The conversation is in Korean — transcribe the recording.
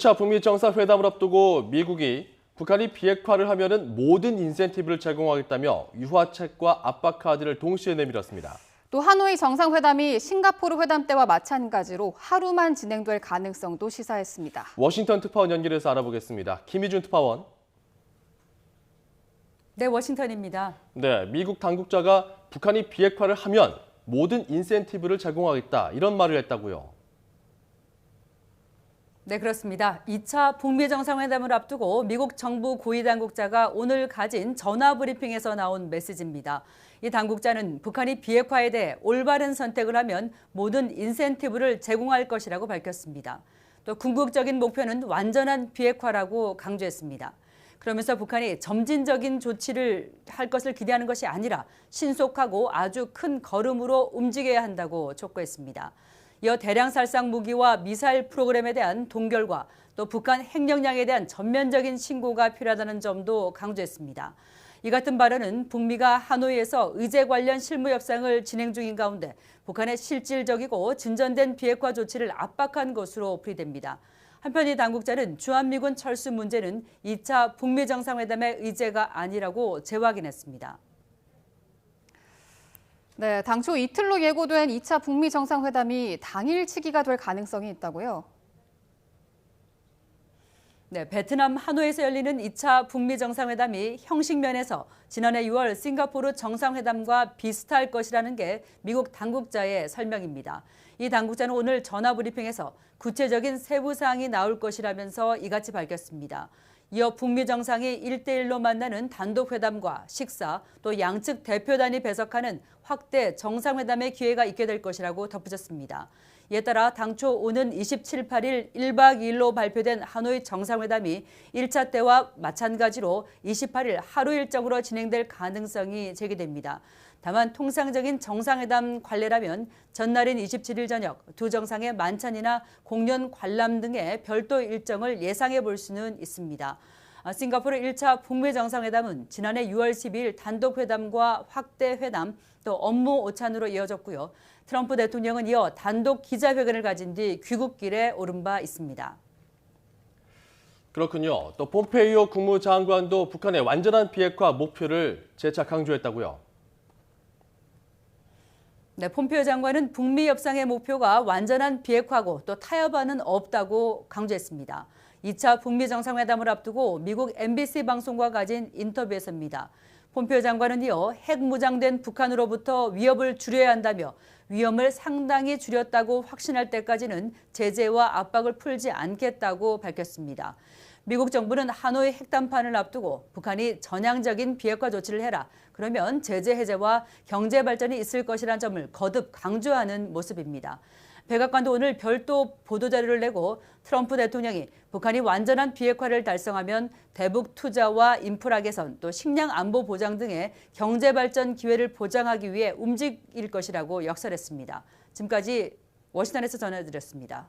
2차 북미 정상회담을 앞두고 미국이 북한이 비핵화를 하면은 모든 인센티브를 제공하겠다며 유화책과 압박카드를 동시에 내밀었습니다. 또 하노이 정상회담이 싱가포르 회담 때와 마찬가지로 하루만 진행될 가능성도 시사했습니다. 워싱턴 특파원 연결해서 알아보겠습니다. 김희준 특파원. 네, 워싱턴입니다. 네, 미국 당국자가 북한이 비핵화를 하면 모든 인센티브를 제공하겠다 이런 말을 했다고요. 네, 그렇습니다. 2차 북미 정상회담을 앞두고 미국 정부 고위 당국자가 오늘 가진 전화 브리핑에서 나온 메시지입니다. 이 당국자는 북한이 비핵화에 대해 올바른 선택을 하면 모든 인센티브를 제공할 것이라고 밝혔습니다. 또 궁극적인 목표는 완전한 비핵화라고 강조했습니다. 그러면서 북한이 점진적인 조치를 할 것을 기대하는 것이 아니라 신속하고 아주 큰 걸음으로 움직여야 한다고 촉구했습니다. 이어 대량 살상 무기와 미사일 프로그램에 대한 동결과 또 북한 핵역량에 대한 전면적인 신고가 필요하다는 점도 강조했습니다. 이 같은 발언은 북미가 하노이에서 의제 관련 실무 협상을 진행 중인 가운데 북한의 실질적이고 진전된 비핵화 조치를 압박한 것으로 풀이됩니다. 한편 이 당국자는 주한미군 철수 문제는 2차 북미 정상회담의 의제가 아니라고 재확인했습니다. 네, 당초 이틀로 예고된 2차 북미 정상회담이 당일치기가 될 가능성이 있다고요? 네, 베트남 하노이에서 열리는 2차 북미 정상회담이 형식 면에서 지난해 6월 싱가포르 정상회담과 비슷할 것이라는 게 미국 당국자의 설명입니다. 이 당국자는 오늘 전화 브리핑에서 구체적인 세부 사항이 나올 것이라면서 이같이 밝혔습니다. 이어 북미 정상이 1대1로 만나는 단독 회담과 식사, 또 양측 대표단이 배석하는 확대 정상회담의 기회가 있게 될 것이라고 덧붙였습니다. 이에 따라 당초 오는 27, 8일 1박 2일로 발표된 하노이 정상회담이 1차 때와 마찬가지로 28일 하루 일정으로 진행될 가능성이 제기됩니다. 다만 통상적인 정상회담 관례라면 전날인 27일 저녁 두 정상의 만찬이나 공연 관람 등의 별도 일정을 예상해 볼 수는 있습니다. 싱가포르 1차 북미 정상회담은 지난해 6월 12일 단독 회담과 확대 회담 또 업무 오찬으로 이어졌고요. 트럼프 대통령은 이어 단독 기자회견을 가진 뒤 귀국길에 오른 바 있습니다. 그렇군요. 또 폼페이오 국무장관도 북한의 완전한 비핵화 목표를 재차 강조했다고요. 네, 폼페이오 장관은 북미 협상의 목표가 완전한 비핵화고 또 타협안은 없다고 강조했습니다. 2차 북미 정상회담을 앞두고 미국 MBC 방송과 가진 인터뷰에서입니다. 폼페이오 장관은 이어 핵 무장된 북한으로부터 위협을 줄여야 한다며 위험을 상당히 줄였다고 확신할 때까지는 제재와 압박을 풀지 않겠다고 밝혔습니다. 미국 정부는 하노이 핵담판을 앞두고 북한이 전향적인 비핵화 조치를 해라. 그러면 제재 해제와 경제 발전이 있을 것이라는 점을 거듭 강조하는 모습입니다. 백악관도 오늘 별도 보도자료를 내고 트럼프 대통령이 북한이 완전한 비핵화를 달성하면 대북 투자와 인프라 개선 또 식량 안보 보장 등의 경제 발전 기회를 보장하기 위해 움직일 것이라고 역설했습니다. 지금까지 워싱턴에서 전해드렸습니다.